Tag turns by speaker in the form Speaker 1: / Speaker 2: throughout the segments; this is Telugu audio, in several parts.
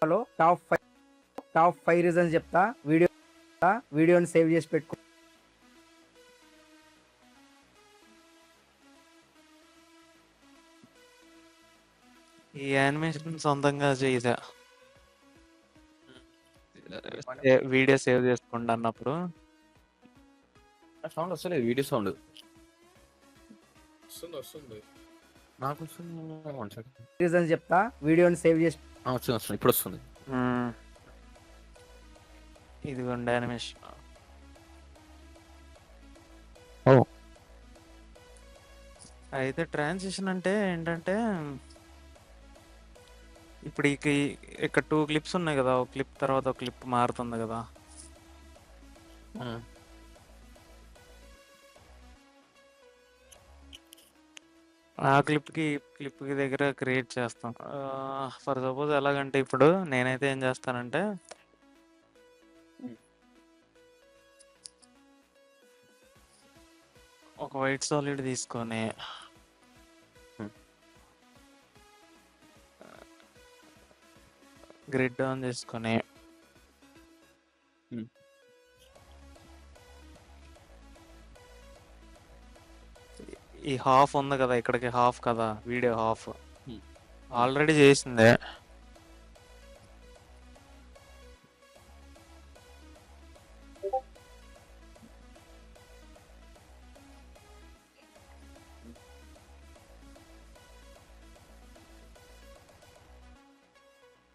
Speaker 1: హలో టాప్ 5 రీజన్స్ చెప్తా. వీడియోని సేవ్ చేసి పెట్టుకో.
Speaker 2: ఈ యానిమేషన్ సొంతంగా చేయదా వీడియో సేవ్ చేసుకోండి అన్నప్పుడు
Speaker 3: సౌండ్ వస్తలేదు, వీడియో సౌండ్
Speaker 4: వస్తుంది
Speaker 3: నాకు వస్తుంది.
Speaker 1: రీజన్స్ చెప్తా. వీడియోని సేవ్ చేసి
Speaker 3: వస్తుంది ఇప్పుడు వస్తుంది.
Speaker 2: ఇదిగోండి యానిమేషన్. అయితే ట్రాన్సిషన్ అంటే ఏంటంటే ఇప్పుడు ఇక్కడ 2 క్లిప్స్ ఉన్నాయి కదా, ఒక క్లిప్ తర్వాత ఒక క్లిప్ మారుతుంది కదా. ఆ క్లిప్కి దగ్గర క్రియేట్ చేస్తాం. ఫర్ సపోజ్ ఎలాగంటే ఇప్పుడు నేనైతే ఏం చేస్తానంటే ఒక వైట్ సాలిడ్ తీసుకొని గ్రిడ్ ఆన్ చేసుకొని ఈ హాఫ్ ఉంది కదా, ఇక్కడికి హాఫ్ కదా, వీడియో హాఫ్ ఆల్రెడీ చేసిందే.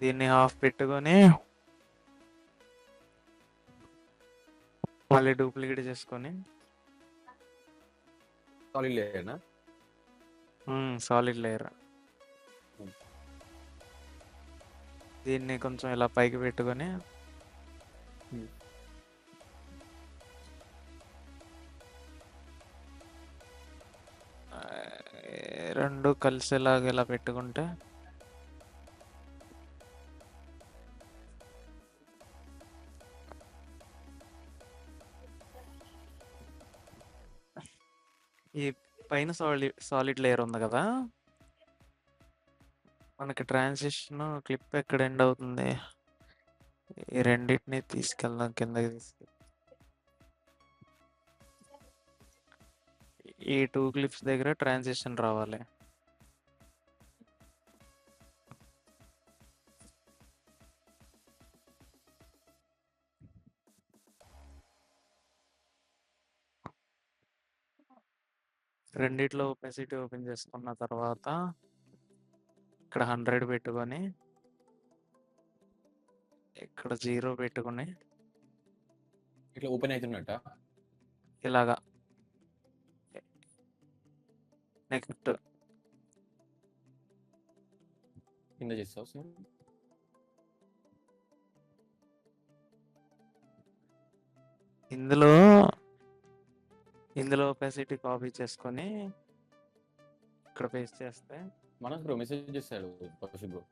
Speaker 2: దీన్ని హాఫ్ పెట్టుకొని మళ్ళీ డూప్లికేట్ చేసుకొని సాలిడ్ లేయర్ దీన్ని కొంచెం ఇలా పైకి పెట్టుకొని రెండు కలిసేలాగా ఇలా పెట్టుకుంటే ఈ పైన సాలిడ్ లేయర్ ఉంది కదా, మనకి ట్రాన్సిషన్ క్లిప్ ఎక్కడ ఎండ్ అవుతుంది, ఈ రెండింటిని తీసుకెళ్దాం కిందకి ఈ 2 క్లిప్స్ దగ్గర ట్రాన్సిషన్ రావాలి. రెండిట్లో ఒపెసిటీ ఓపెన్ చేసుకున్న తర్వాత ఇక్కడ 100 పెట్టుకొని ఇక్కడ 0 పెట్టుకొని
Speaker 3: ఇట్లా ఓపెన్ అవుతున్నట్ట
Speaker 2: ఇలాగా. నెక్స్ట్
Speaker 3: కింద చేస్తావు.
Speaker 2: ఇందులో ఒపెసిటీ కాపీ చేసుకొని ఇక్కడ పేస్ట్ చేస్తే
Speaker 3: మనస్ బ్రో మెసేజ్ చేస్తాడు బ్రో.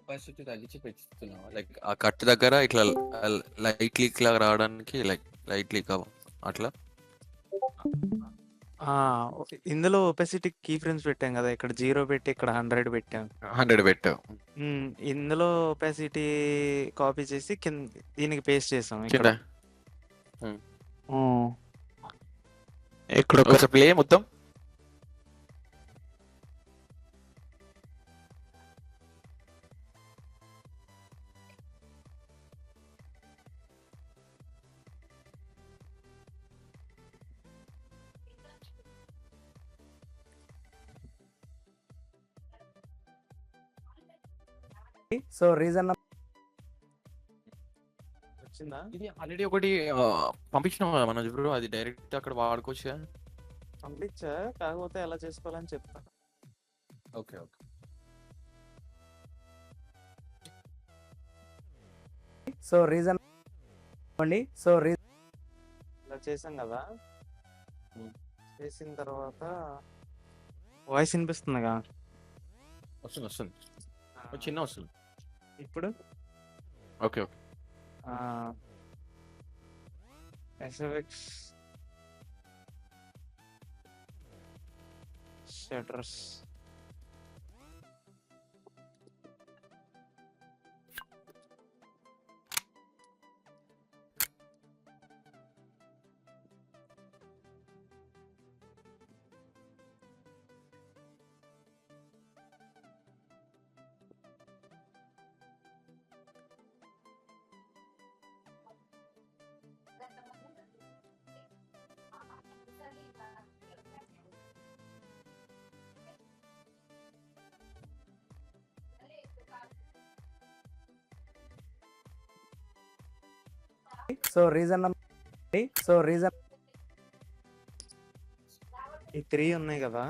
Speaker 3: ఒపాసిటీ తగ్గించి పెంచుతున్నావా? లైక్ ఆ కట్ దగ్గర ఇట్లా లైట్ లీక్ లాగా రావడానికి లైట్ లీక్ అట్లా.
Speaker 2: ఇందులో ఒపెసిటీ కీ ఫ్రేమ్స్ పెట్టాం కదా, ఇక్కడ 0 పెట్టి ఇక్కడ 100 పెట్టాం.
Speaker 3: 100 పెట్టావు.
Speaker 2: ఇందులో ఒపెసిటీ కాపీ చేసి దీనికి పేస్ట్ చేసాం. ఇక్కడ
Speaker 3: ప్లే మొత్తం
Speaker 1: సో రీజన్
Speaker 2: వచ్చిందా?
Speaker 3: ఇది ఆల్రెడీ ఒకటి పంపించినాం కదా మనోజ్ బ్రో, అది డైరెక్ట్ అక్కడ వాడుకోవచ్చు కదా.
Speaker 2: పంపించా, కాకపోతే ఎలా చేసుకోవాలని చెప్తా.
Speaker 3: Okay okay.
Speaker 1: So reason so
Speaker 2: ఇలా చేసాం కదా, చేసిన తర్వాత వాయిస్ వినిపిస్తుందిగా.
Speaker 3: వస్తుంది వస్తుంది, చిన్న వస్తుంది.
Speaker 2: ఇప్పుడు
Speaker 3: okay okay.
Speaker 2: SFX shutters
Speaker 1: so reason
Speaker 2: ఈ 3 ఉన్నాయి కదా,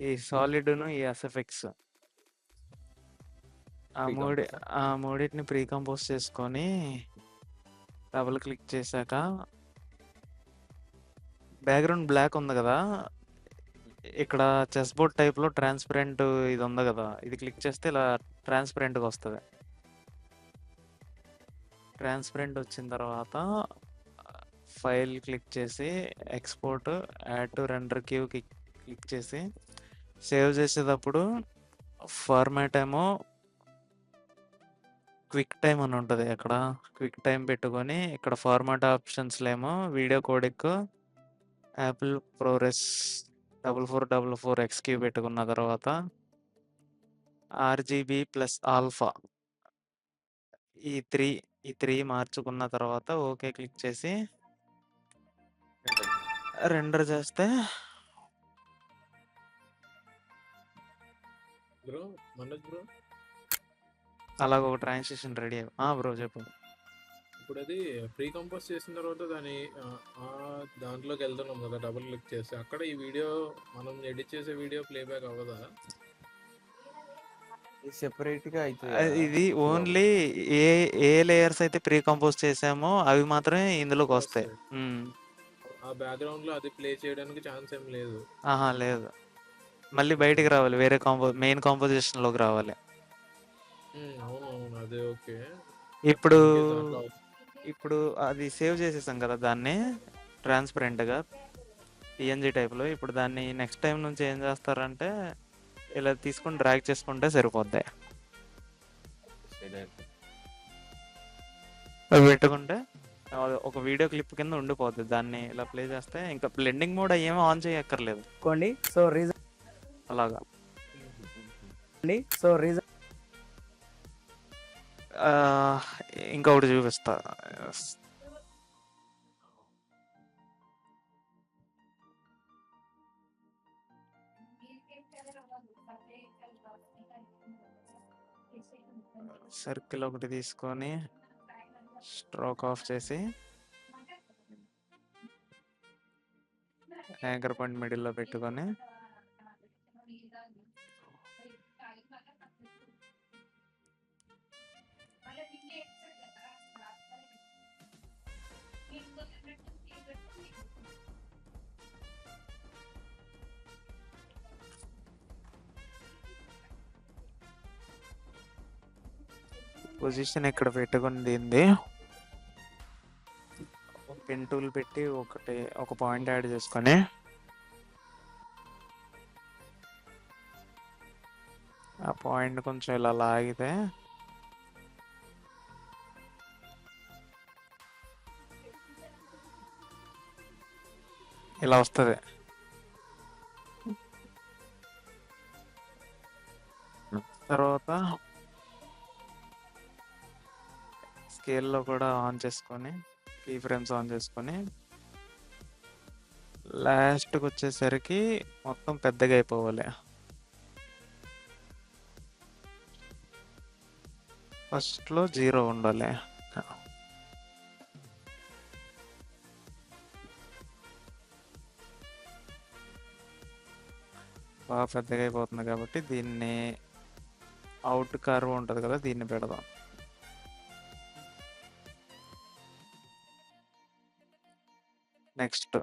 Speaker 2: ఈ సాలిడ్ను ఈ ఎస్ఎఫ్ఎక్స్, ఆ మూడింటిని ప్రీ కంపోజ్ చేసుకొని డబుల్ క్లిక్ చేశాక బ్యాక్గ్రౌండ్ బ్లాక్ ఉంది కదా, ఇక్కడ చెస్ బోర్డ్ టైప్లో ట్రాన్స్పరెంట్ ఇది ఉంది కదా, ఇది క్లిక్ చేస్తే ఇలా ట్రాన్స్పరెంట్గా వస్తుంది. ట్రాన్స్పరెంట్ వచ్చిన తర్వాత ఫైల్ క్లిక్ చేసి export add to render queue click చేసి సేవ్ చేసేటప్పుడు ఫార్మాట్ ఏమో క్విక్ టైం అని ఉంటుంది. అక్కడ క్విక్ టైం పెట్టుకొని ఇక్కడ ఫార్మాట్ ఆప్షన్స్లో ఏమో video codec Apple ProRes 4444 XQ పెట్టుకున్న తర్వాత RGB ప్లస్ ఆల్ఫా ఈ త్రీ మార్చుకున్న తర్వాత ఓకే క్లిక్ చేసి రెండర్ చేస్తే
Speaker 4: బ్రో మనోజ్ బ్రో,
Speaker 2: అలాగ ఒక ట్రాన్సాక్షన్ రెడీ బ్రో చెప్పు.
Speaker 4: ఇప్పుడు అది ప్రీ కంపోజ్ చేసిన తర్వాత దాంట్లోకి వెళ్తున్నాం కదా, డబుల్ క్లిక్ చేసి అక్కడ ఈ వీడియో మనం ఎడిట్ చేసే వీడియో ప్లేబ్యాక్ అవ్వదా?
Speaker 3: సెపరేట్ గా అయితే
Speaker 2: ఇది ఓన్లీ ఏ లేయర్స్ అయితే ప్రీ కంపోజ్ చేసామో అవి మాత్రమే ఇందులోకి వస్తాయి.
Speaker 4: ఆ బ్యాక్గ్రౌండ్ లో అది ప్లే చేయడానికి ఛాన్స్ ఏం లేదు.
Speaker 2: లేదు, మళ్ళీ బయటికి రావాలి, వేరే మెయిన్ కాంపోజిషన్ లోకి రావాలి.
Speaker 4: అవునవును, అదే ఓకే.
Speaker 2: ఇప్పుడు అది సేవ్ చేసేసాం కదా దాన్ని ట్రాన్స్పరెంట్ గా PNG టైప్ లో. ఇప్పుడు దాన్ని నెక్స్ట్ టైం నుంచి ఏం చేస్తారంటే ఇలా తీసుకొని డ్రాగ్ చేసుకుంటే సరిపోద్ది. పెట్టుకుంటే ఒక వీడియో క్లిప్ కింద ఉండిపోద్ది. దాన్ని ఇలా ప్లే చేస్తే ఇంకా బ్లెండింగ్ మోడ్ ఏమీ ఆన్ చేయక్కర్లేదు.
Speaker 1: సో రీజన్
Speaker 2: అలాగా
Speaker 1: సో రీజన్
Speaker 2: ఇంకొకటి చూపిస్తా. సర్కిల్ ఒకటి తీసుకొని స్ట్రోక్ ఆఫ్ చేసి యాంకర్ పాయింట్ మిడిల్లో పెట్టుకొని పొజిషన్ ఇక్కడ పెట్టుకుని దీన్ని పెన్ టూల్ పెట్టి ఒక పాయింట్ యాడ్ చేసుకొని ఆ పాయింట్ కొంచెం ఇలా లాగితే ఇలా వస్తుంది. తర్వాత స్కేల్లో కూడా ఆన్ చేసుకొని కీ ఫ్రేమ్స్ ఆన్ చేసుకొని లాస్ట్కి వచ్చేసరికి మొత్తం పెద్దగా అయిపోవాలి. ఫస్ట్‌లో 0 ఉండాలి. బాగా పెద్దగా అయిపోతుంది కాబట్టి దీన్ని అవుట్ కర్వ్ ఉంటది కదా! దీన్ని పెడదాం. నెక్స్ట్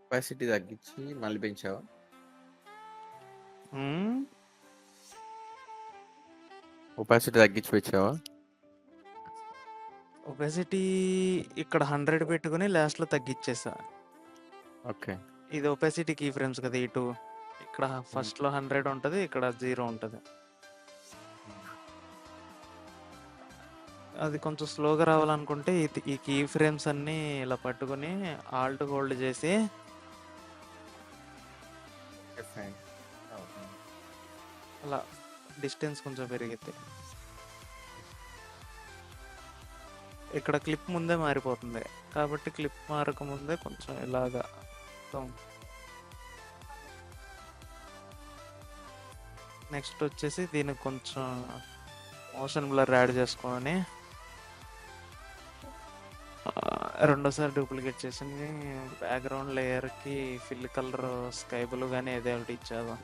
Speaker 3: ఒపాసిటీ తగ్గించి మళ్ళీ పెంచావా?
Speaker 2: హ్మ్.
Speaker 3: ఒపాసిటీ తగ్గించి పెంచావా?
Speaker 2: ఒబెసిటీ ఇక్కడ 100 పెట్టుకొని లాస్ట్‌లో తగ్గిచ్చేసా.
Speaker 3: ఓకే.
Speaker 2: ఇది ఒబెసిటీ కీ ఫ్రేమ్స్ కదా! ఇటు. ఇక్కడ
Speaker 3: హ్మ్.
Speaker 2: ఫస్ట్‌లో 100 ఉంటది. ఇక్కడ 0 ఉంటది. అది కొంచెం స్లోగా రావాలనుకుంటే ఈ కీ ఫ్రేమ్స్ అన్నీ ఇలా పట్టుకొని ఆల్ట్ హోల్డ్ చేసి
Speaker 3: ఫైన్. అవును.
Speaker 2: అలా డిస్టెన్స్ కొంచెం పెరిగిద్ది. ఇక్కడ క్లిప్ ముందే మారిపోతుంది. కాబట్టి క్లిప్ మారకముందే కొంచెం ఇలాగా మొత్తం నెక్స్ట్ వచ్చేసి దీనికి కొంచెం మోషన్ బ్లర్ యాడ్ చేసుకొని రెండోసారి డూప్లికేట్ చేసి బ్యాక్గ్రౌండ్ లేయర్కి ఫిల్ కలర్ స్కై బ్లూ కానీ ఏదో ఒకటి ఇచ్చేద్దాం.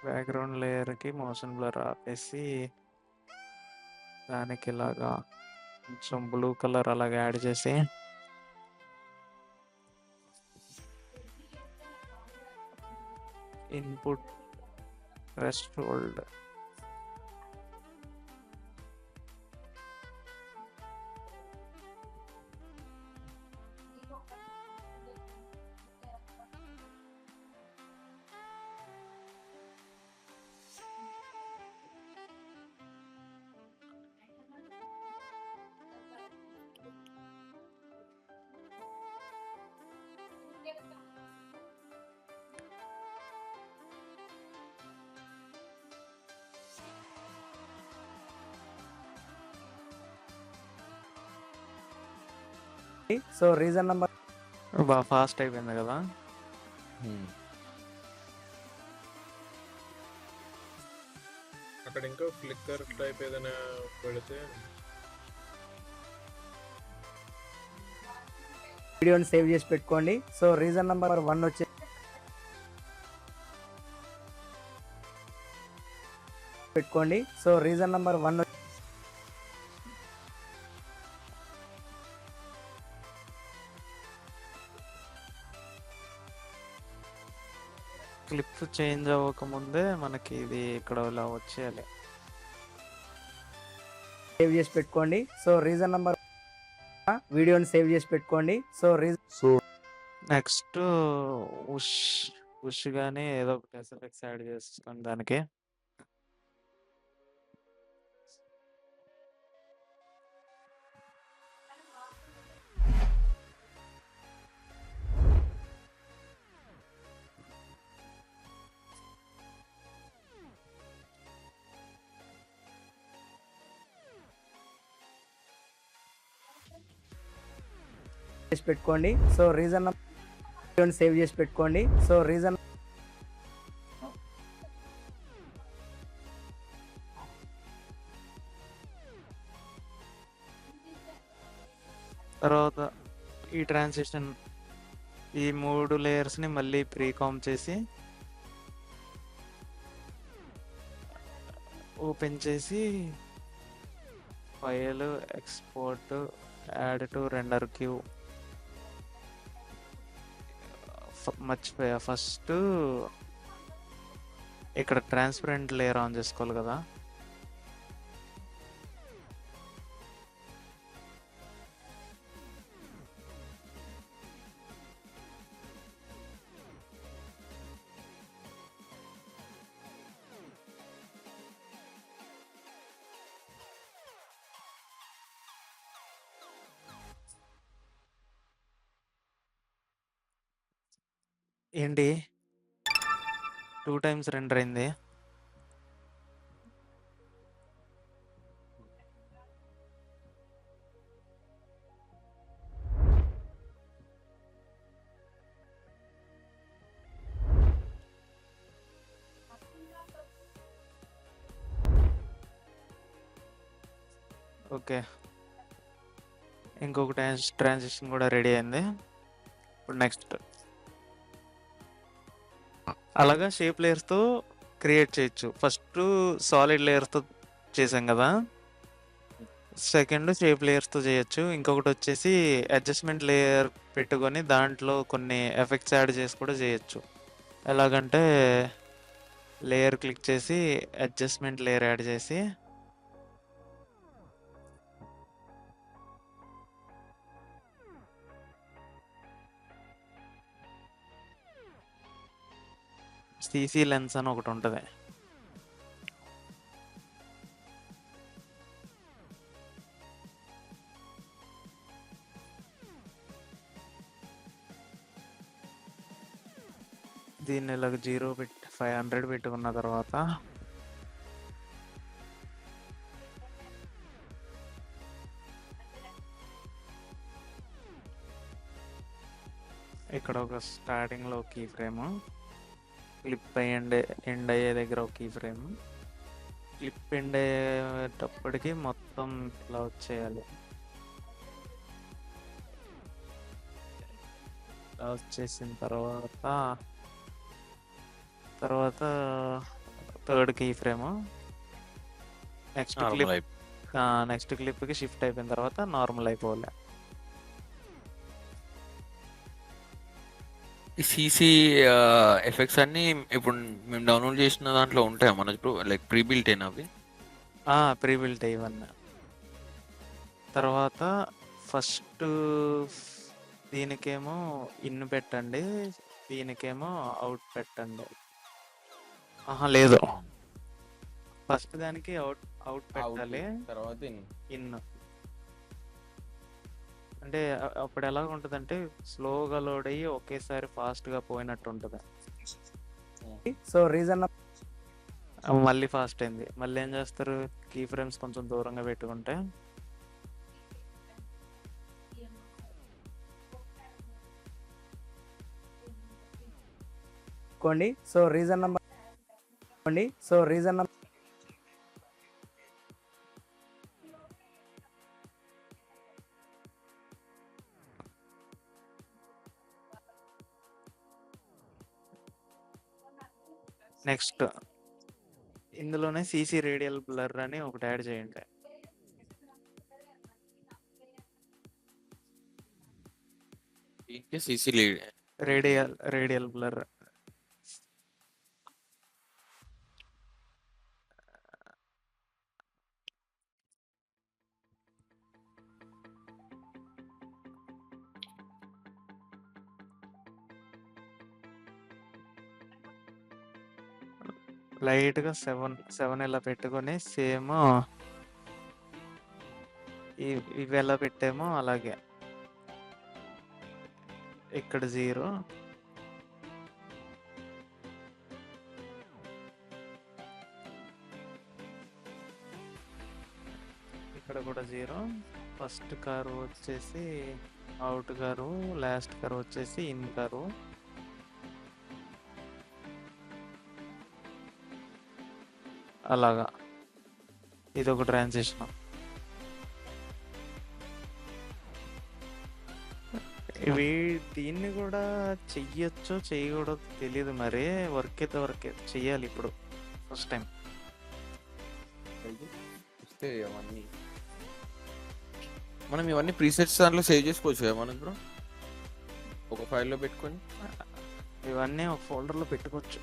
Speaker 2: బ్యాక్గ్రౌండ్ లేయర్కి మోషన్ బ్లర్ ఆపేసి దానికి ఇలాగా కొంచెం బ్లూ కలర్ అలాగ యాడ్ చేసి input rest hold
Speaker 1: so reason number
Speaker 2: బాగా ఫాస్ట్ అయిపోయింది కదా.
Speaker 3: హ్మ్.
Speaker 4: అక్కడ ఇంకా ఫ్లిక్కర్ టైప్ ఏదైనా పెడితే
Speaker 1: వీడియోని సేవ్ చేసి పెట్టుకోండి. సో రీజన్ నెంబర్ 1 వచ్చి పెట్టుకోండి. So reason number 1
Speaker 2: clip change అవ్వకముందే మనకి ఇది ఇక్కడ ఇలా వచ్చేయాలి.
Speaker 1: సేవ్ చేసి పెట్టుకోండి. సో రీజన్ నెంబర్ వీడియోని సేవ్ చేసి పెట్టుకోండి. సో
Speaker 2: నెక్స్ట్ ఉష్ ఉష్ కానీ ఏదో ఒకటి ఎస్ఎఫ్ఎక్స్ యాడ్ చేస్తాను దానికి.
Speaker 1: చేసి పెట్టుకోండి. సో రీజన్ వీడియోని సేవ్ చేసి పెట్టుకోండి. సో రీజన్
Speaker 2: తర్వాత ఈ ట్రాన్సిషన్ ఈ 3 లేయర్స్ని మళ్ళీ ప్రీకామ్ చేసి ఓపెన్ చేసి file export add to render queue. మర్చిపోయా, ఫస్ట్ ఇక్కడ ట్రాన్స్పరెంట్ లేయర్ ఆన్ చేసుకోవాలి కదా. ఏంటి 2 టైమ్స్ రెండర్ అయింది. ఓకే. ఇంకొక ట్రాన్సిషన్ కూడా రెడీ అయింది. ఇప్పుడు నెక్స్ట్ అలాగా షేప్ లేయర్స్తో క్రియేట్ చేయొచ్చు. ఫస్ట్ సాలిడ్ లేయర్స్తో చేసాం కదా, సెకండ్ షేప్ లేయర్స్తో చేయొచ్చు. ఇంకొకటి వచ్చేసి అడ్జస్ట్మెంట్ లేయర్ పెట్టుకొని దాంట్లో కొన్ని ఎఫెక్ట్స్ యాడ్ చేసి కూడా చేయొచ్చు. ఎలాగంటే లేయర్ క్లిక్ చేసి అడ్జస్ట్మెంట్ లేయర్ యాడ్ చేసి సీసీ లెన్స్ అని ఒకటి ఉంటుంది. దీన్ని ఇలాగ 0 పెట్టి 500 పెట్టుకున్న తర్వాత ఇక్కడ ఒక స్టార్టింగ్లో కీ ఫ్రేమ్, క్లిప్ ఎండ్ అయ్యే దగ్గర ఒక కీ ఫ్రేమ్, క్లిప్ ఎండ్ అయ్యేటప్పటికి మొత్తం ఇలా వచ్చేయాలి. ఇలా వచ్చేసిన తర్వాత third key frame, next clip next క్లిప్కి షిఫ్ట్ అయిపోయిన తర్వాత నార్మల్ అయిపోవాలి.
Speaker 3: ఈ సీసీ ఎఫెక్ట్స్ అన్ని ఇప్పుడు మేము డౌన్లోడ్ చేసిన దాంట్లో ఉంటాయా మన ఇప్పుడు లైక్ ప్రీ బిల్ట్ అయినా అవి?
Speaker 2: ప్రీ బిల్ట్ ఇవన్నీ. తర్వాత ఫస్ట్ దీనికేమో ఇన్ పెట్టండి, దీనికేమో అవుట్ పెట్టండి. లేదు, ఫస్ట్ దానికి అవుట్ పెట్టాలి,
Speaker 3: తర్వాత
Speaker 2: ఇన్. అంటే అప్పుడు ఎలా ఉంటుంది అంటే స్లోగా లోడ్ అయ్యి ఒకేసారి ఫాస్ట్గా పోయినట్టు ఉంటుంది.
Speaker 1: సో రీజన్
Speaker 2: మళ్ళీ ఫాస్ట్ అయింది. మళ్ళీ ఏం చేస్తారు, కీ ఫ్రేమ్స్ కొంచెం దూరంగా పెట్టుకుంటే
Speaker 1: సో రీజన్ నెంబర్
Speaker 2: నెక్స్ట్ ఇందులోనే సీసీ రేడియల్ బ్లర్ అని ఒకటి యాడ్ చేయండి.
Speaker 3: CC
Speaker 2: radial blur. లైట్గా 7 ఇలా పెట్టుకొని సేమ్ ఇవి ఎలా పెట్టామో అలాగే ఇక్కడ 0, ఇక్కడ కూడా 0. ఫస్ట్ కర్వ్ వచ్చేసి అవుట్ కర్వ్, లాస్ట్ కర్వ్ వచ్చేసి ఇన్ కర్వ్. అలాగా ఇది ఒక ట్రాన్సిషన్. ఇవి దీన్ని కూడా చెయ్యొచ్చో చేయకూడదో తెలియదు, మరి వర్క్ అయితే చెయ్యాలి ఇప్పుడు ఫస్ట్ టైం.
Speaker 3: అవన్నీ మనం ఇవన్నీ ప్రీసెట్స్ దాంట్లో సేవ్ చేసుకోవచ్చు కదా మనం ఇప్పుడు ఒక ఫైల్లో పెట్టుకొని.
Speaker 2: ఇవన్నీ ఒక ఫోల్డర్లో పెట్టుకోవచ్చు.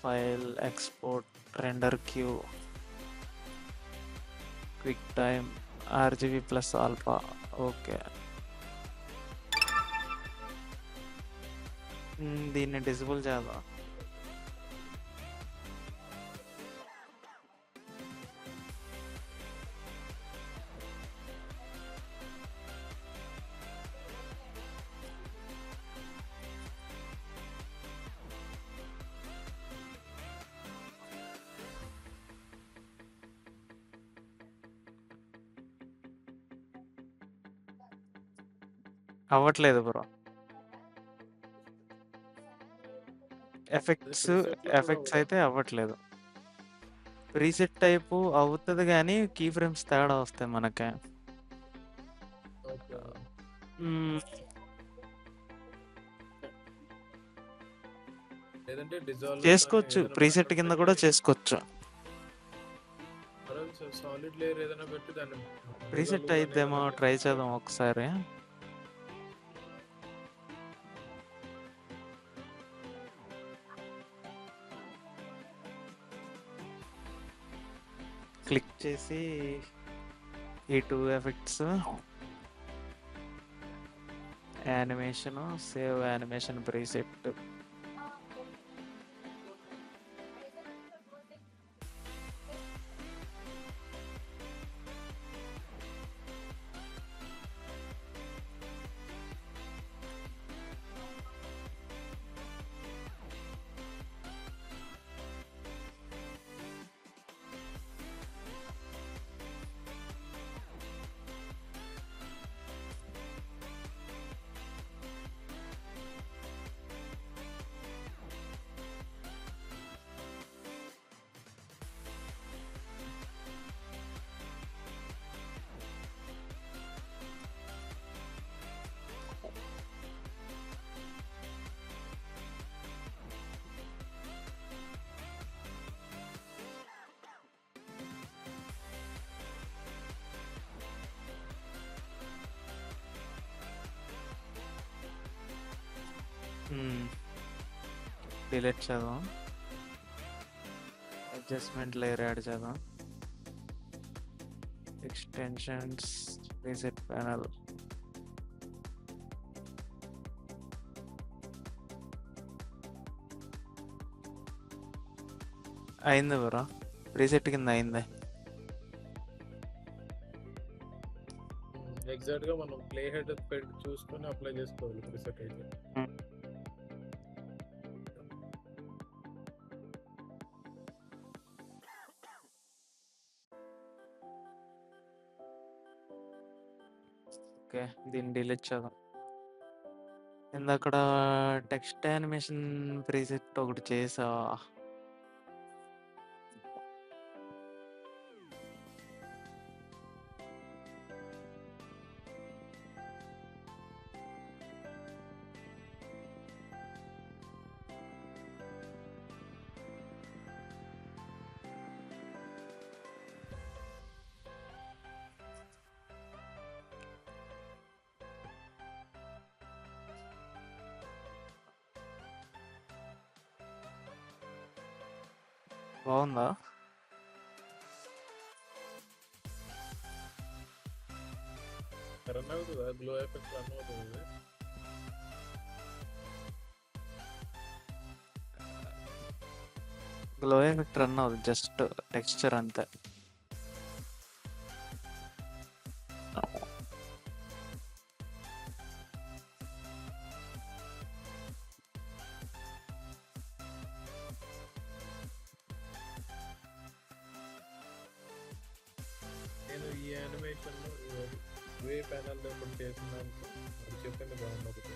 Speaker 2: File, export, render queue, QuickTime, RGB plus alpha. Okay, దీన్ని డిజబుల్ చేద్దాం. అవ్వట్లేదు బ్రో.
Speaker 4: అది
Speaker 2: ఎఫెక్ట్స్
Speaker 4: ప్రీసెట్లో కూడా
Speaker 2: ఎఫెక్ట్స్
Speaker 4: అవ్వదా?
Speaker 2: అయితే అవ్వట్లేదు. ప్రీసెట్ టైపు అవుతది గానీ కీ ఫ్రేమ్స్ తేడా వస్తాయి మనకి.
Speaker 4: ఓకే.
Speaker 2: హ్మ్.
Speaker 4: లేదంటే డిజాల్వ్ కానీ
Speaker 2: చేసుకోవచ్చు.
Speaker 4: ఏదైనా
Speaker 2: ప్రీసెట్
Speaker 4: బ్యాక్‌అప్
Speaker 2: కింద కూడా
Speaker 4: పెట్టి
Speaker 2: చేసుకోవచ్చు.
Speaker 4: సాలిడ్ లేయర్ ఏదైనా పెట్టి దాన్ని
Speaker 2: ప్రీసెట్
Speaker 4: డిజాల్వ్ గాని
Speaker 2: అయిద్దేమో
Speaker 4: ఏదైనా
Speaker 2: ట్రై
Speaker 4: చేస్తే
Speaker 2: చేద్దాం ఒకసారి. క్లిక్ చేసి ఈ 2 effects animation, save animation preset. Delete చేద్దాం. అడ్జస్ట్మెంట్ లేయర్ యాడ్ చేద్దాం. Extensions, preset panel. అయింది బ్రో. ప్రీసెట్ కింద అయింది.
Speaker 4: ఎగ్జాక్ట్‌గా మనం ప్లే హెడ్ పెట్టి చూసుకొని అప్లై చేసుకోవాలి ప్రీసెట్ అయితే.
Speaker 2: ఓకే, దీన్ని డిలీట్ చేద్దాం. ఇందక్కడ టెక్స్ట్ యానిమేషన్ ప్రీసెట్ ఒకటి చేసా. బాగుందా?
Speaker 4: రన్ అవుతుందా? గ్లో ఎఫెక్ట్ రన్ అవుతుంది.
Speaker 2: గ్లో ఎఫెక్ట్ రన్ అవుతుంది, జస్ట్ టెక్స్చర్ అంతే.
Speaker 4: నేను ఈ యానిమేషన్ వే ప్యానల్ ఒకటి చేస్తున్నాను. అది చెప్పింది బాగుంది ఒకటి.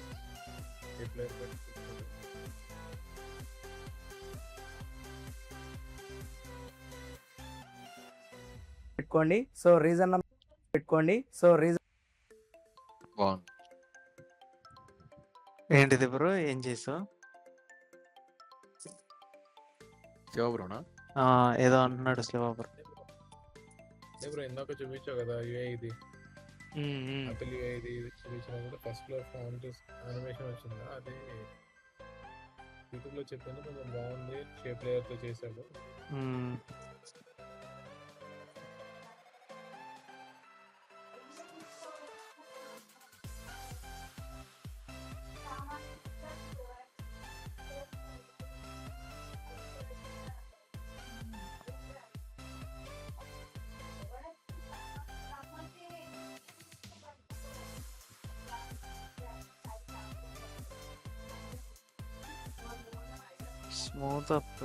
Speaker 4: ఏ ప్లేయర్ పెట్టుకుంటుంది.
Speaker 1: పెట్టుకోండి. సో రీజన్ పెట్టుకోండి. సో రీజన్
Speaker 3: బాగుంది.
Speaker 2: ఏంటిది బ్రో, ఏం చేసావు?
Speaker 3: శివ బ్రోనా?
Speaker 2: ఏదో అంటున్నాడు శివ బ్రో.
Speaker 4: బ్రో ఇందాక చూపించావు కదా యూఏ ఇది అతలు యూఏ ఇది చూపించినప్పుడు ఫస్ట్ లో ఫాంట్ యానిమేషన్ వచ్చిందా? అది యూట్యూబ్ లో చెప్పింది కొంచెం బాగుంది. షేప్ లేయర్ తో చేశాడు.
Speaker 2: Smooth up.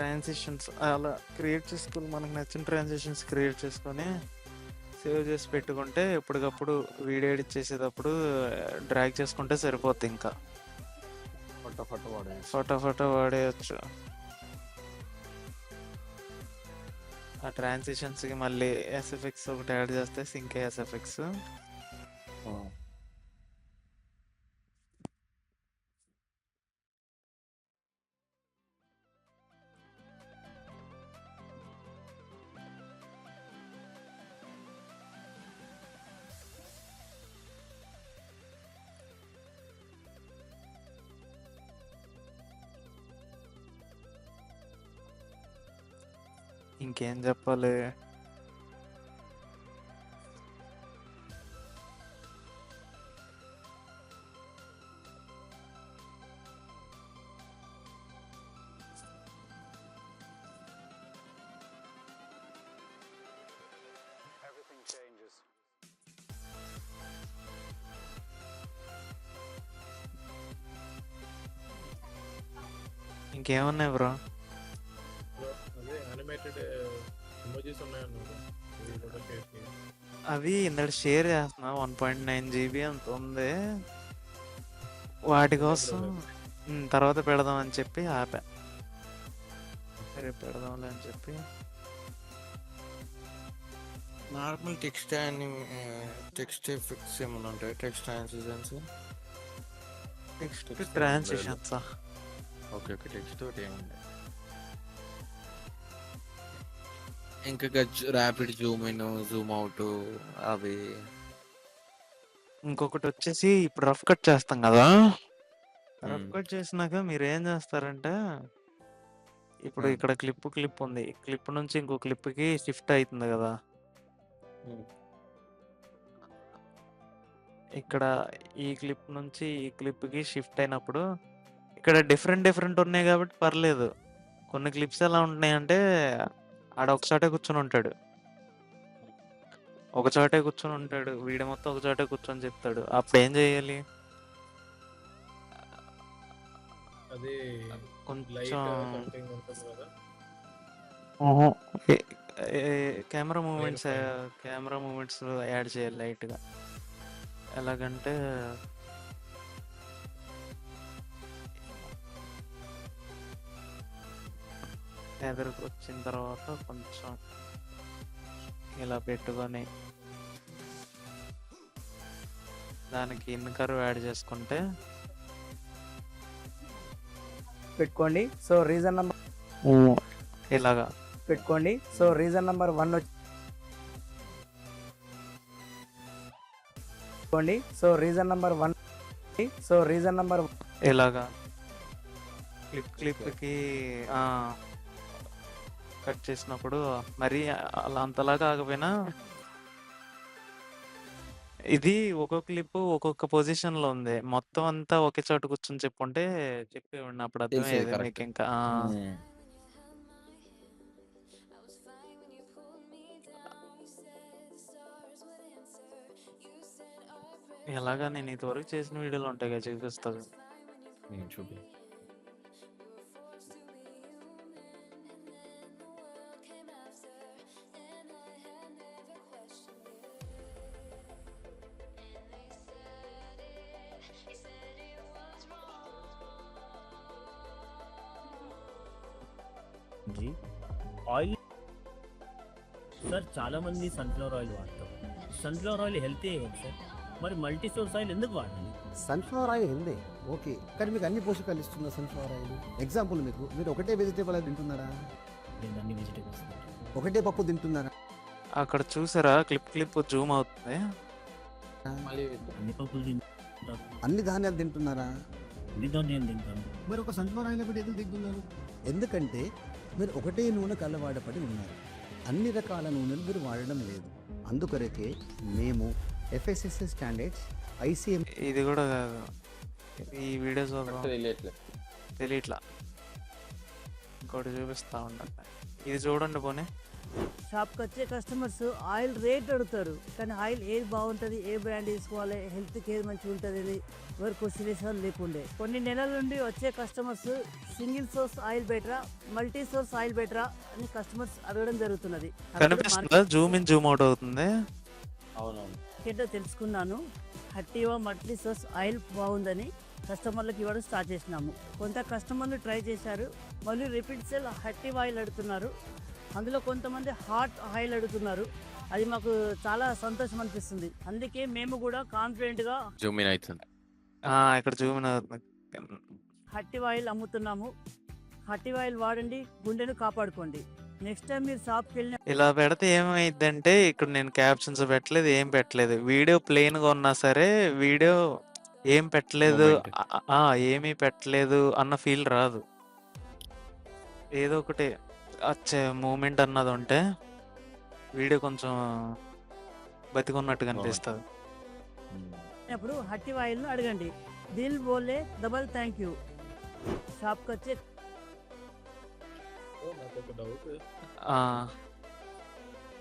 Speaker 2: ట్రాన్సిషన్స్ అలా క్రియేట్ చేసుకుని మనకు నచ్చిన ట్రాన్సిషన్స్ క్రియేట్ చేసుకొని సేవ్ చేసి పెట్టుకుంటే ఎప్పటికప్పుడు వీడియో ఎడిట్ చేసేటప్పుడు డ్రాగ్ చేసుకుంటే సరిపోద్ది. ఇంకా ఫోటో వాడేయచ్చు. ఆ ట్రాన్సిషన్స్కి మళ్ళీ ఎస్ఎఫ్ఎక్స్ ఒకటి యాడ్ చేస్తే సింక్ ఎస్ఎఫ్ఎక్స్. ఇంకేం చెప్పాలి? ఇంకేమున్నాయి బ్రో?
Speaker 4: అదే యానిమేటెడ్ ఎమోజీస్ ఉన్నాయన్నారు ఈ ఫోటో షేర్కి.
Speaker 2: అవి ఇందాక షేర్ చేస్తున్నా 1.9 GB అంత ఉంది. వాటి కోసం తర్వాత పెడదాం అని చెప్పి ఆపా. రేపు పెడదాంలే అని చెప్పి.
Speaker 3: నార్మల్ టెక్స్ట్ టెక్స్ట్ ఎఫెక్ట్స్ ఏమైనా ఉంటాయి? Text transitions,
Speaker 2: next transitions.
Speaker 3: Okay text తోటి ఏముంది? ఇంకా rapid Zoom in, Zoom out అవి.
Speaker 2: ఇంకొకటి వచ్చేసి ఇప్పుడు రఫ్ కట్ చేస్తాం కదా. రఫ్ కట్ చేసినాక మీరు ఏం చేస్తారంటే, ఇప్పుడు ఇక్కడ క్లిప్ ఉంది. క్లిప్ నుంచి ఇంకో క్లిప్కి షిఫ్ట్ అవుతుంది కదా. ఇక్కడ ఈ క్లిప్ నుంచి ఈ క్లిప్కి షిఫ్ట్ అయినప్పుడు ఇక్కడ డిఫరెంట్ ఉన్నాయి కాబట్టి పర్లేదు. కొన్ని క్లిప్స్ ఎలా ఉంటున్నాయంటే ఆడ ఒకచోటే కూర్చొని ఉంటాడు, వీడియో మొత్తం ఒకచోటే కూర్చొని చెప్తాడు. అప్పుడు ఏం చేయాలి?
Speaker 4: అది
Speaker 2: కొంచెం
Speaker 4: సంథింగ్ ఉంటుంది కదా.
Speaker 2: కెమెరా మూమెంట్స్ యాడ్ చేయాలి లైట్గా. ఎలాగంటే ఎదురుకు వచ్చిన తర్వాత కొంచెం ఇలా పెట్టుకొని దానికి ఇన్ కర్వ్ యాడ్ చేసుకుంటే
Speaker 1: పెట్టుకోండి. సో రీజన్ నెంబర్
Speaker 2: ఇలాగా
Speaker 1: పెట్టుకోండి. సో రీజన్ నెంబర్ 1 పెట్టుకోండి. సో రీజన్ నెంబర్ 1
Speaker 2: ఇలాగా క్లిప్కి కట్ చేసినప్పుడు మరి అలా అంతలా కాకపోయినా ఇది ఒక్కొక్క క్లిప్ ఒక్కొక్క పొజిషన్ లో ఉంది. మొత్తం అంతా ఒకే చోట కూర్చొని చెప్పుంటే చెప్పేవాడిని, అప్పుడు అర్థమయ్యేది మీకు. ఇంకా ఎలాగా నేను ఇంతవరకు చేసిన వీడియోలు ఉంటాయి కదా, చూపిస్తుంది.
Speaker 3: చూపి.
Speaker 5: जी ఆయిల్ సార్, చాలా మంది సన్ఫ్లవర్ ఆయిల్ వాడతారు. సన్ఫ్లవర్ ఆయిల్ హెల్తీ కదా సార్, మరి మల్టీ సోర్స్ ఆయిల్ ఎందుకు వాడాలి?
Speaker 6: సన్ఫ్లవర్ ఆయిల్ హెల్దే ఓకే, కానీ మీకు అన్ని పోషకాలు ఇస్తుందా సన్ఫ్లవర్ ఆయిల్? ఎగ్జాంపుల్ మీరు ఒకటే వెజిటేబుల్ ఆయిల్ తింటున్నారా?
Speaker 5: నేను అన్ని వెజిటేబుల్స్
Speaker 6: ఒకటే పప్పు తింటున్నారా?
Speaker 2: అక్కడ చూసారా క్లిప్ జూమ్ అవుతుంది.
Speaker 5: అన్ని పప్పులు తింటాను,
Speaker 6: అన్ని ధాన్యాలు తింటున్నారా?
Speaker 5: అన్ని ధాన్యాలు తింటాను.
Speaker 6: మరి ఒక సన్ఫ్లవర్ ఆయిల్ పెట్టి ఎందుకు తింటున్నారు? ఎందుకంటే మీరు ఒకటే నూనె కలవాడపడి ఉన్నారు, అన్ని రకాల నూనెలు మీరు వాడడం లేదు. అందుకొరకే మేము FSSAI స్టాండర్డ్స్ ICM
Speaker 2: ఇది కూడా కాదు, ఈ వీడియోస్ తెలియట్లా. ఇంకోటి చూపిస్తా ఉండండి, ఇది చూడండి పోనీ.
Speaker 7: షాప్కి వచ్చే కస్టమర్స్ ఆయిల్ రేట్ అడుగుతారు, కానీ ఆయిల్ ఏది బాగుంటుంది, ఏ బ్రాండ్ తీసుకోవాలి, హెల్త్కి ఏది మంచిగా ఉంటుంది అని ఎవరు క్వశ్చన్ చేసే లేకుండే. కొన్ని నెలల నుండి వచ్చే కస్టమర్స్ సింగిల్ సోర్స్ ఆయిల్ బెటరా, మల్టీ సోర్స్ ఆయిల్ బెటరా అని కస్టమర్స్ అడగడం జరుగుతున్నది.
Speaker 2: కనిపిస్తుందా? జూమ్ ఇన్ జూమ్ అవుట్ అవుతుంది.
Speaker 3: అవునవును.
Speaker 7: ఏంటో తెలుసుకున్నాను. హట్టివా మల్టీ సోర్స్ ఆయిల్ బాగుందని కస్టమర్లకు ఇవ్వడం స్టార్ట్ చేసినాము. కొంత కస్టమర్లు ట్రై చేశారు, మళ్ళీ రిపీట్ సెల్ హట్టివా ఆయిల్ అడుగుతున్నారు. అందులో కొంతమంది హాట్ ఆయిల్ అడుగుతున్నారు. అది మాకు చాలా సంతోషం అనిపిస్తుంది. అందుకే మేము కూడా కాన్ఫిడెంట్గా
Speaker 3: జూమ్ ఇన్ అవుతుంది.
Speaker 2: ఇక్కడ జూమ్ ఇన్ అవుతుంది.
Speaker 7: హట్టివా ఆయిల్ అమ్ముతున్నాము. హట్టివా ఆయిల్ వాడండి, గుండెను కాపాడుకోండి. నెక్స్ట్ టైం మీరు షాప్కి వెళ్ళిన
Speaker 2: ఇలా పెడితే ఏమైందంటే ఇక్కడ నేను క్యాప్షన్స్ పెట్టలేదు, ఏం పెట్టలేదు. వీడియో ప్లెయిన్గా ఉన్నా సరే వీడియో ఏం పెట్టలేదు,
Speaker 3: Moment.
Speaker 2: ఏమీ పెట్టలేదు అన్న ఫీల్ రాదు. ఏదో ఒకటి వచ్చే మూమెంట్ అన్నది ఉంటే వీడియో కొంచెం బతికున్నట్టుగా అనిపిస్తుంది.
Speaker 7: అప్పుడు హట్టివా ఆయిల్ను అడగండి. దిల్ బోలే డబల్ థ్యాంక్ యూ. షాప్కి వచ్చే
Speaker 4: నాకు ఒక డౌట్.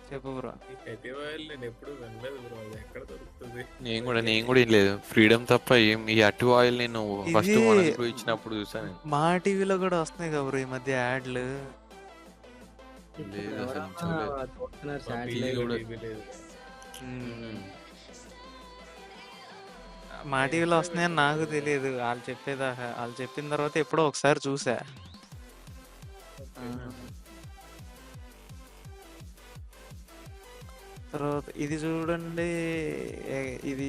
Speaker 2: చెప్పు బ్రో.
Speaker 4: ఈ హెటీ ఆయిల్ నేను ఎప్పుడు వినలేదు బ్రో, అది ఎక్కడ దొరుకుతుంది?
Speaker 3: నేను కూడా ఏం లేదు. ఫ్రీడమ్ తప్ప ఏం ఈ అటు ఆయిల్ నేను ఫస్ట్
Speaker 2: ఇది
Speaker 3: మన బ్రో ఇచ్చినప్పుడు చూసాను.
Speaker 2: మా టీవీలో కూడా వస్తున్నాయి కదా బ్రో ఈ మధ్య యాడ్లు.
Speaker 3: లేదు అసలు చూడలేదు.
Speaker 4: మా
Speaker 3: టీవీ
Speaker 4: టీవీలో
Speaker 3: కూడా
Speaker 4: టీవీ లేదు.
Speaker 2: మా టీవీలో వస్తున్నాయని నాకు తెలియదు. వాళ్ళు చెప్పేదాకా, వాళ్ళు చెప్పిన తర్వాత ఎప్పుడో ఒకసారి చూసా. తర్వాత ఇది చూడండి, ఇది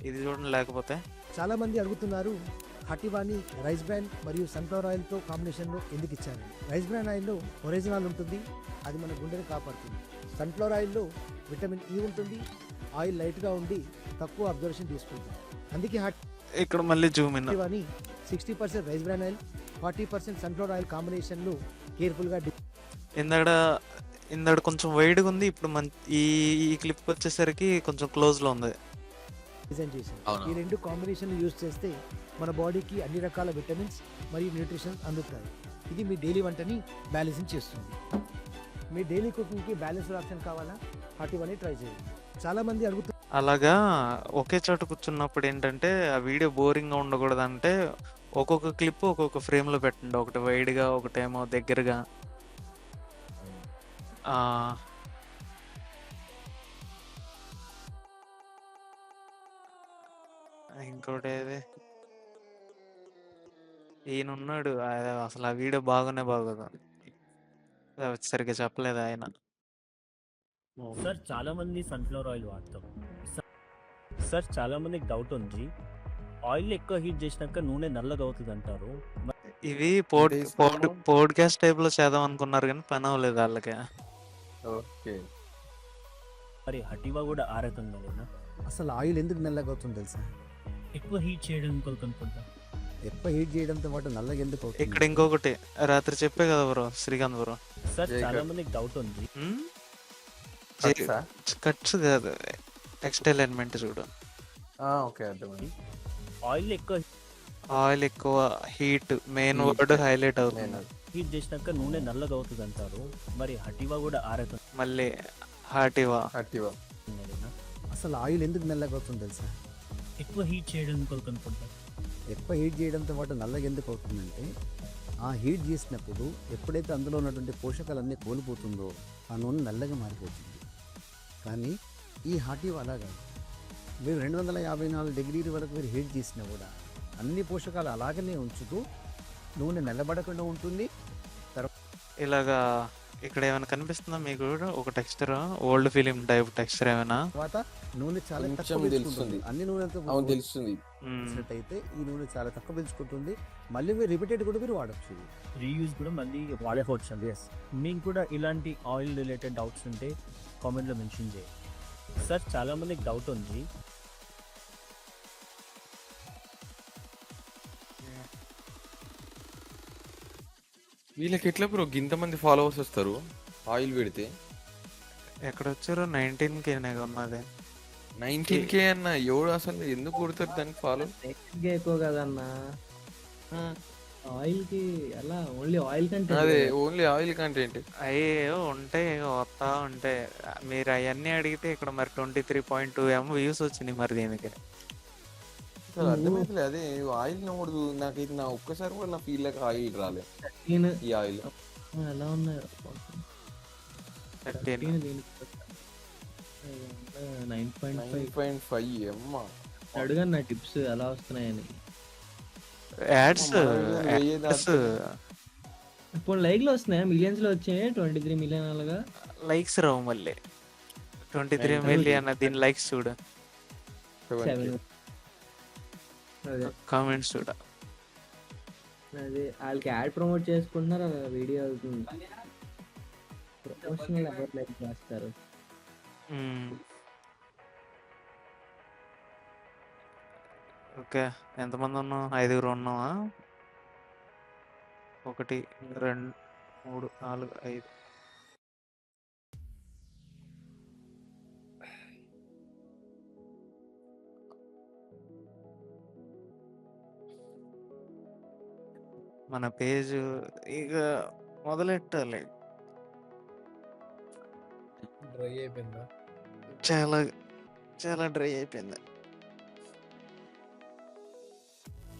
Speaker 2: ఇది చూడండి. లేకపోతే
Speaker 8: చాలా మంది అడుగుతున్నారు హటివాని రైస్ బ్రాన్ మరియు సన్ఫ్లవర్ ఆయిల్తో కాంబినేషన్లో ఎందుకు ఇచ్చారు. రైస్ బ్రాన్ ఆయిల్లో ఒరిజినల్ ఉంటుంది, అది మన గుండెని కాపాడుతుంది. సన్ఫ్లవర్ ఆయిల్లో విటమిన్ ఈ ఉంటుంది, ఆయిల్ లైట్గా ఉండి తక్కువ అబ్జర్వేషన్ తీసుకుంటుంది. అందుకే
Speaker 2: ఇక్కడ మళ్ళీ జూమ్ ఇన్.
Speaker 8: హటివాని 60% rice bran oil, 40% sunflower oil కాంబినేషన్లో కేర్ఫుల్గా
Speaker 2: ఇందాక కొంచెం వైడ్గా ఉంది. ఇప్పుడు ఈ క్లిప్ వచ్చేసరికి కొంచెం క్లోజ్లో ఉంది.
Speaker 8: డిజైన్ చేశారు.
Speaker 3: అవునా?
Speaker 8: ఈ రెండు కాంబినేషన్ యూజ్ చేస్తే మన బాడీకి అన్ని రకాల విటమిన్స్ మరియు న్యూట్రిషన్ అందుతాయి. ఇది మీ డైలీ వంటని బ్యాలెన్సింగ్ చేస్తుంది. మీ డైలీ కుకింగ్కి బ్యాలెన్స్ ఆప్షన్ కావాలా, హటివాని ట్రై చేయండి. చాలా మంది అడుగుతున్నారు
Speaker 2: అలాగా ఒకే చోట కూర్చున్నప్పుడు ఏంటంటే ఆ వీడియో బోరింగ్గా ఉండకూడదంటే ఒక్కొక్క క్లిప్ ఒక్కొక్క ఫ్రేమ్లో పెట్టండి. ఒకటి వైడ్గా, ఒకటేమో దగ్గరగా. ఇంకోటి ఏది, ఈయనున్నాడు అసలు ఆ వీడియో బాగానే బాగోదు. సరిగ్గా చెప్పలేదు ఆయన.
Speaker 5: సార్ చాలా మంది సన్ఫ్లవర్ ఆయిల్ వాడతాం. సార్ చాలా మందికి డౌట్ ఉంది, ఆయిల్ ఎక్కువ హీట్ చేసినాక నూనె నల్లగా అవుతుంది అంటారు.
Speaker 2: ఇవి పోడ్కాస్ట్ టైప్ లో చేద్దాం అనుకున్నారు కానీ పని అవ్వలేదు వాళ్ళకి.
Speaker 3: ఓకే.
Speaker 5: మరి హటివా కూడా ఆ రకంగా లేదా?
Speaker 6: అసలు ఆయిల్ ఎందుకు నల్లగా అవుతుంది తెలుసా?
Speaker 5: ఎక్కువ హీట్ చేయడం కొరకు అనుకుంటా.
Speaker 6: ఎక్కువ హీట్ చేయడంతో పాటు నల్లగా ఎందుకు అవుతుంది?
Speaker 2: ఇక్కడ ఇంకొకటి రాత్రి చెప్పే కదా బ్రో, శ్రీకాంత్ బ్రో.
Speaker 5: సార్ చాలా మందికి డౌట్ ఉంది,
Speaker 2: కట్స్ కాదు, టెక్స్టైల్ ఎలిమెంట్ చూడు.
Speaker 3: ఓకే, అర్థమైంది.
Speaker 5: ఆయిల్
Speaker 2: ఎక్కువ హీట్ మెయిన్ వర్డ్ హైలైట్ అవుతుంది.
Speaker 5: హీట్ చేసినాక నూనె నల్లగా అవుతుంది అంటారు. మరి హటివా కూడా ఆ రకంగా
Speaker 2: మళ్ళీ హాటివా.
Speaker 5: లేదా?
Speaker 6: అసలు ఆయిల్ ఎందుకు నల్లగా అవుతుంది తెలుసా?
Speaker 5: ఎక్కువ హీట్ చేయడం కొరకు అనుకుంటా.
Speaker 6: ఎక్కువ హీట్ చేయడంతో పాటు నల్లగా ఎందుకు అవుతుందంటే ఆ హీట్ చేసినప్పుడు ఎప్పుడైతే అందులో ఉన్నటువంటి పోషకాలన్నీ కోల్పోతుందో ఆ నూనె నల్లగా మారిపోతుంది. కానీ ఈ హటివా అలా కాదు. మీరు 254 డిగ్రీల వరకు మీరు హీట్ చేసినా కూడా అన్ని పోషకాలు అలాగనే ఉంచుతూ నూనె నల్లబడకుండా ఉంటుంది.
Speaker 2: ఇలాగా ఇక్కడ ఏమైనా కనిపిస్తుందా మీకు? ఒక texture, old film type texture ఏమైనా?
Speaker 6: తర్వాత నూనె చాలా
Speaker 3: కొంచెం
Speaker 6: తక్కువ
Speaker 3: తెలుస్తుంది.
Speaker 6: పీల్చుకుంటుంది. అన్ని నూనెతో
Speaker 3: తెలుస్తుంది.
Speaker 6: అయితే ఈ నూనె చాలా తక్కువ పీల్చుకుంటుంది. మళ్ళీ మీరు రిపీటెడ్ కూడా మీరు వాడచ్చు.
Speaker 5: రీయూజ్ కూడా మళ్ళీ వాడేవచ్చు అండి. మీకు కూడా ఇలాంటి ఆయిల్ రిలేటెడ్ డౌట్స్ ఉంటే కామెంట్లో మెన్షన్ చేయండి. సార్ చాలా మందికి డౌట్ ఉంది,
Speaker 3: వీళ్ళకి ఎట్లా బ్రో ఇంతమంది ఫాలోవర్స్ వస్తారు ఆయిల్ పెడితే?
Speaker 2: ఎక్కడ వచ్చారు? 19K ఉన్నది.
Speaker 3: 19K అన్న, ఎవడు అసలు ఎందుకు కొడతారు దానికి ఫాలో?
Speaker 1: ఎక్కువ కదన్నా.
Speaker 9: ఆయిల్ కి ఎలా ఓన్లీ ఆయిల్ కంటే
Speaker 3: అదే ఓన్లీ ఆయిల్ కంటెంట్.
Speaker 2: అయ్యో ఉంటాయి వస్తా ఉంటాయి. మీరు అవన్నీ అడిగితే ఇక్కడ మరి 23.2 వ్యూస్ వచ్చినాయి మరి దీనికి.
Speaker 3: అసలు అర్థమైతలే అదే ఆయిల్ నమ్మడు. నాకైతే నా ఒక్కసారి కూడా నా ఫీల్ లెక్క ఆయిల్ రాలే ఈ ఆయిల్.
Speaker 9: ఎలా ఉన్నాయి
Speaker 2: 13.
Speaker 3: 9.5 అమ్మ.
Speaker 9: అడుగన్న నా టిప్స్ ఎలా వస్తున్నాయని.
Speaker 2: యాడ్స్
Speaker 9: ఇప్పుడు లైక్ లో వస్తున్నాయా? మిలియన్స్ లో వచ్చాయి 23 మిలియన్ అలాగా.
Speaker 2: లైక్స్ రావు మళ్ళీ. 23 మిలియన్ దీని లైక్స్ చూడు,
Speaker 9: 7. అదే
Speaker 2: కామెంట్స్ చూడ.
Speaker 9: అదే వాళ్ళకి యాడ్ ప్రమోట్ చేసుకుంటున్నారు వీడియో అవుతుంది. ప్రమోషనల్ ఎవరు లైక్ చేస్తారు?
Speaker 2: ఓకే, ఎంతమంది ఉన్నాం? 5 ఉన్నావా? 1 2 3 4 5. మన పేజ్ ఇక మొదలెట్టాలి.
Speaker 4: డ్రై అయిపోయిందా?
Speaker 2: చాలా చాలా డ్రై అయిపోయింది.